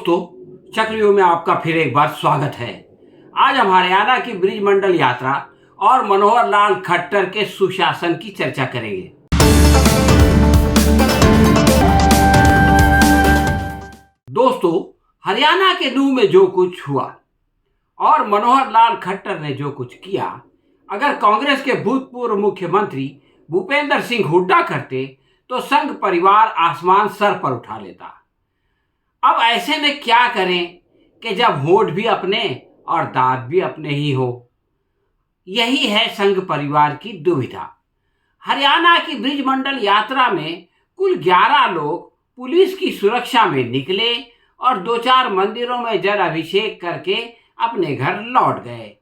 दोस्तों, चक्रव्यूह में आपका फिर एक बार स्वागत है। आज हम हरियाणा की ब्रिज मंडल यात्रा और मनोहर लाल खट्टर के सुशासन की चर्चा करेंगे। दोस्तों, हरियाणा के नूह में जो कुछ हुआ और मनोहर लाल खट्टर ने जो कुछ किया, अगर कांग्रेस के भूतपूर्व मुख्यमंत्री भूपेंद्र सिंह हुड्डा करते तो संघ परिवार आसमान सर पर उठा लेता। अब ऐसे में क्या करें कि जब वोट भी अपने और दाद भी अपने ही हो। यही है संघ परिवार की दुविधा। हरियाणा की ब्रिज मंडल यात्रा में कुल 11 लोग पुलिस की सुरक्षा में निकले और 2-4 मंदिरों में जल अभिषेक करके अपने घर लौट गए।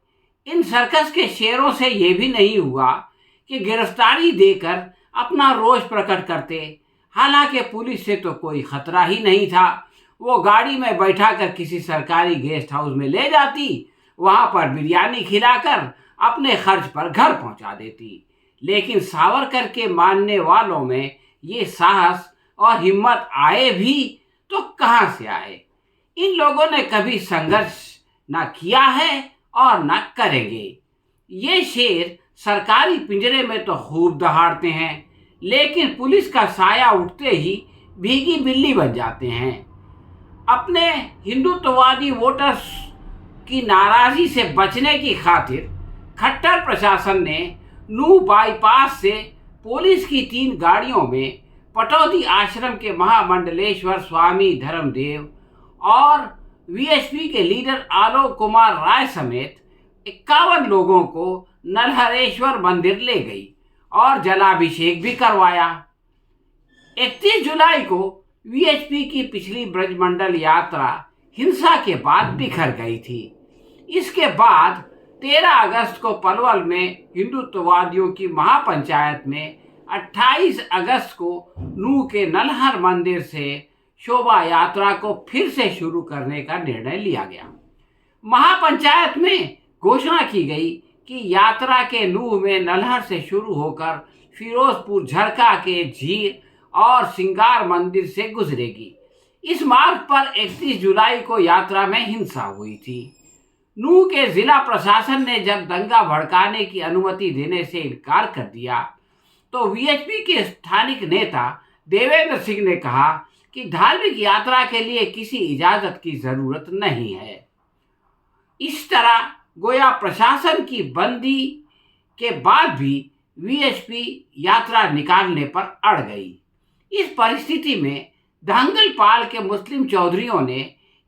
इन सर्कस के शेरों से यह भी नहीं हुआ कि गिरफ्तारी देकर अपना रोष प्रकट करते। हालांकि पुलिस से तो कोई खतरा ही नहीं था। वो गाड़ी में बैठाकर किसी सरकारी गेस्ट हाउस में ले जाती, वहां पर बिरयानी खिलाकर अपने खर्च पर घर पहुंचा देती। लेकिन सावरकर के मानने वालों में ये साहस और हिम्मत आए भी तो कहां से आए। इन लोगों ने कभी संघर्ष ना किया है और ना करेंगे। ये शेर सरकारी पिंजरे में तो खूब दहाड़ते हैं, लेकिन पुलिस का साया उठते ही भीगी बिल्ली बन जाते हैं। अपने हिंदुत्ववादी वोटर्स की नाराजगी से बचने की खातिर खट्टर प्रशासन ने नूह बाईपास से पुलिस की 3 गाड़ियों में पटौदी आश्रम के महामंडलेश्वर स्वामी धर्मदेव और वीएचपी के लीडर आलोक कुमार राय समेत 51 लोगों को नलहरेश्वर मंदिर ले गई और जलाभिषेक भी करवाया। 31 जुलाई को वीएचपी की पिछली ब्रजमंडल यात्रा हिंसा के बाद बिखर गई थी। इसके बाद 13 अगस्त को पलवल में हिंदुत्ववादियों की महापंचायत में 28 अगस्त को नूह के नलहर मंदिर से शोभा यात्रा को फिर से शुरू करने का निर्णय लिया गया। महापंचायत में घोषणा की गई कि यात्रा के नूह में नलहर से शुरू होकर फिरोजपुर झरका के झीर और सिंगार मंदिर से गुजरेगी। इस मार्ग पर 31 जुलाई को यात्रा में हिंसा हुई थी। नूह के जिला प्रशासन ने जब दंगा भड़काने की अनुमति देने से इनकार कर दिया तो वीएचपी के स्थानिक नेता देवेंद्र सिंह ने कहा कि धार्मिक यात्रा के लिए किसी इजाजत की जरूरत नहीं है। इस तरह गोया प्रशासन की बंदी के बाद भी वीएचपी यात्रा निकालने पर अड़ गई। इस परिस्थिति में धांगल पाल के मुस्लिम चौधरियों ने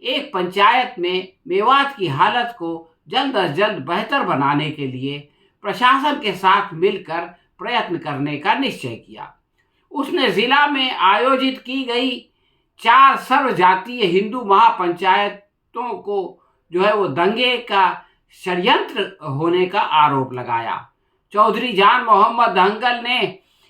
एक पंचायत में मेवात की हालत को जल्द अज जल्द बेहतर बनाने के लिए प्रशासन के साथ मिलकर प्रयत्न करने का निश्चय किया। उसने जिला में आयोजित की गई 4 सर्वजातीय हिंदू महापंचायतों को वो दंगे का षड्यंत्र होने का आरोप लगाया। चौधरी जान मोहम्मद धांगल ने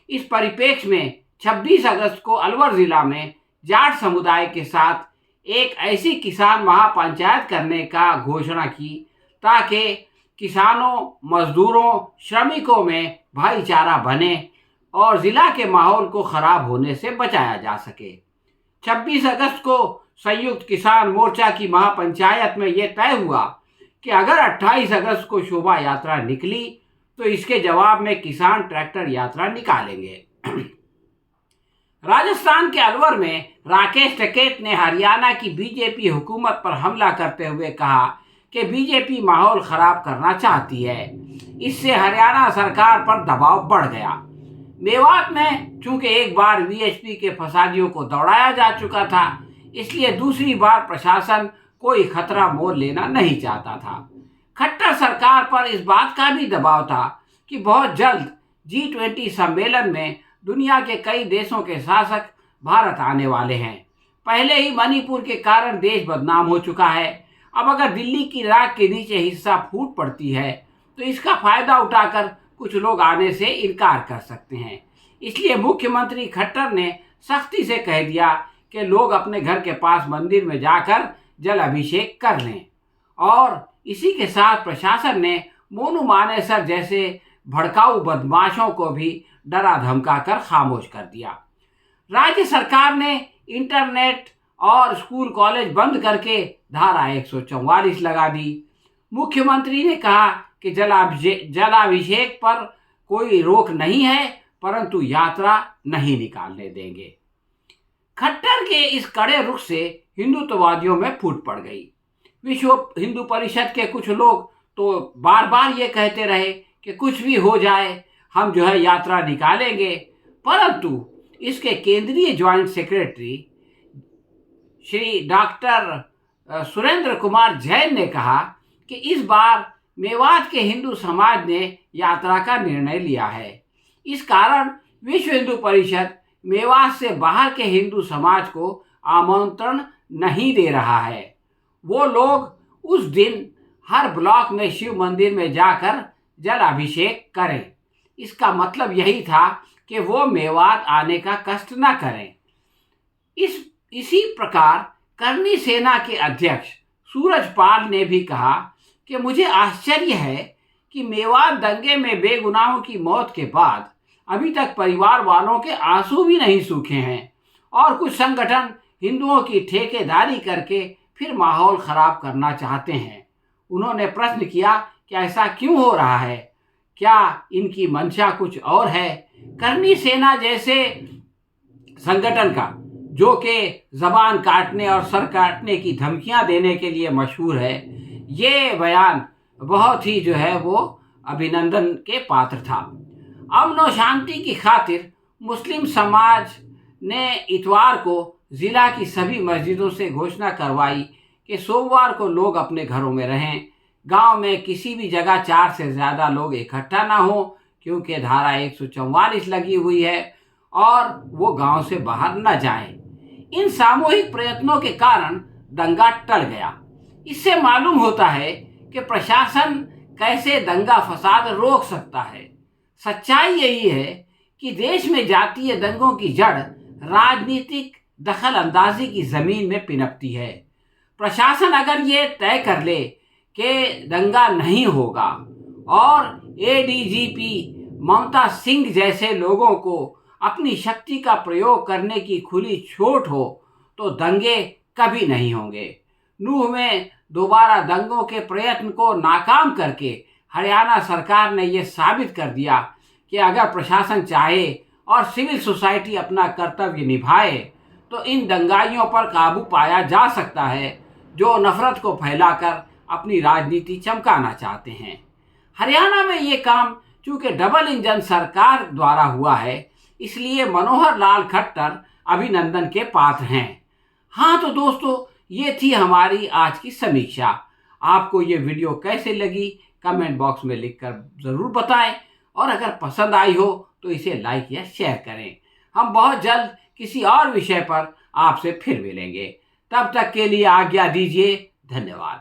इस परिप्रेक्ष्य में 26 अगस्त को अलवर जिला में जाट समुदाय के साथ एक ऐसी किसान महापंचायत करने का घोषणा की ताकि किसानों, मजदूरों, श्रमिकों में भाईचारा बने और जिला के माहौल को खराब होने से बचाया जा सके। 26 अगस्त को संयुक्त किसान मोर्चा की महापंचायत में यह तय हुआ कि अगर 28 अगस्त को शोभा यात्रा निकली तो इसके जवाब में किसान ट्रैक्टर यात्रा निकालेंगे। राजस्थान के अलवर में राकेश टिकैत ने हरियाणा की बीजेपी हुकूमत पर हमला करते हुए कहा कि बीजेपी माहौल खराब करना चाहती है। इससे हरियाणा सरकार पर दबाव बढ़ गया। मेवात में चूंकि एक बार वीएचपी के फसादियों को दौड़ाया जा चुका था, इसलिए दूसरी बार प्रशासन कोई खतरा मोल लेना नहीं चाहता था। खट्टर सरकार पर इस बात का भी दबाव था कि बहुत जल्द G20 सम्मेलन में दुनिया के कई देशों के शासक भारत आने वाले हैं। पहले ही मणिपुर के कारण देश बदनाम हो चुका है। अब अगर दिल्ली की राख के नीचे हिस्सा फूट पड़ती है तो इसका फायदा उठाकर कुछ लोग आने से इनकार कर सकते हैं। इसलिए मुख्यमंत्री खट्टर ने सख्ती से कह दिया कि लोग अपने घर के पास मंदिर में जाकर जल अभिषेक कर लें। और इसी के साथ प्रशासन ने मोनू मानेसर जैसे भड़काऊ बदमाशों को भी डरा धमका कर खामोश कर दिया। राज्य सरकार ने इंटरनेट और स्कूल कॉलेज बंद करके धारा 144 लगा दी। मुख्यमंत्री ने कहा कि जलाभिषेक पर कोई रोक नहीं है, परंतु यात्रा नहीं निकालने देंगे। खट्टर के इस कड़े रुख से हिंदुत्ववादियों में फूट पड़ गई। विश्व हिंदू परिषद के कुछ लोग तो बार बार ये कहते रहे कि कुछ भी हो जाए हम जो है यात्रा निकालेंगे, परंतु इसके केंद्रीय joint secretary Shri doctor Surendra Kumar Jain ने कहा कि इस बार मेवात के हिंदू समाज ने यात्रा का निर्णय लिया है। इस कारण विश्व हिंदू परिषद मेवात से बाहर के हिंदू समाज को आमंत्रण नहीं दे रहा है। वो लोग उस दिन हर ब्लॉक में शिव मंदिर में जाकर जल अभिषेक करें। इसका मतलब यही था कि वो मेवात आने का कष्ट न करें। इसी प्रकार करनी सेना के अध्यक्ष सूरजपाल ने भी कहा कि मुझे आश्चर्य है कि मेवात दंगे में बेगुनाहों की मौत के बाद अभी तक परिवार वालों के आंसू भी नहीं सूखे हैं और कुछ संगठन हिंदुओं की ठेकेदारी करके फिर माहौल खराब करना चाहते हैं। उन्होंने प्रश्न किया कि ऐसा क्यों हो रहा है, क्या इनकी मंशा कुछ और है। करनी सेना जैसे संगठन का, जो कि जबान काटने और सर काटने की धमकियां देने के लिए मशहूर है, ये बयान बहुत ही जो है वो अभिनंदन के पात्र था। अमन और शांति की खातिर मुस्लिम समाज ने इतवार को जिला की सभी मस्जिदों से घोषणा करवाई कि सोमवार को लोग अपने घरों में रहें। गांव में किसी भी जगह 4 से ज़्यादा लोग इकट्ठा ना हो, क्योंकि धारा 144 लगी हुई है और वो गांव से बाहर न जाएं। इन सामूहिक प्रयत्नों के कारण दंगा टल गया। इससे मालूम होता है कि प्रशासन कैसे दंगा फसाद रोक सकता है। सच्चाई यही है कि देश में जातीय दंगों की जड़ राजनीतिक दखल अंदाजी की जमीन में पिनपती है। प्रशासन अगर ये तय कर ले कि दंगा नहीं होगा और एडीजीपी ममता सिंह जैसे लोगों को अपनी शक्ति का प्रयोग करने की खुली छूट हो, तो दंगे कभी नहीं होंगे। नूह में दोबारा दंगों के प्रयत्न को नाकाम करके हरियाणा सरकार ने यह साबित कर दिया कि अगर प्रशासन चाहे और सिविल सोसाइटी अपना कर्तव्य निभाए तो इन दंगाइयों पर काबू पाया जा सकता है, जो नफरत को फैलाकर अपनी राजनीति चमकाना चाहते हैं। हरियाणा में ये काम चूंकि डबल इंजन सरकार द्वारा हुआ है, इसलिए मनोहर लाल खट्टर अभिनंदन के पात्र हैं। हाँ तो दोस्तों, ये थी हमारी आज की समीक्षा। आपको ये वीडियो कैसे लगी कमेंट बॉक्स में लिखकर ज़रूर बताएं और अगर पसंद आई हो तो इसे लाइक या शेयर करें। हम बहुत जल्द किसी और विषय पर आपसे फिर मिलेंगे। तब तक के लिए आज्ञा दीजिए। धन्यवाद।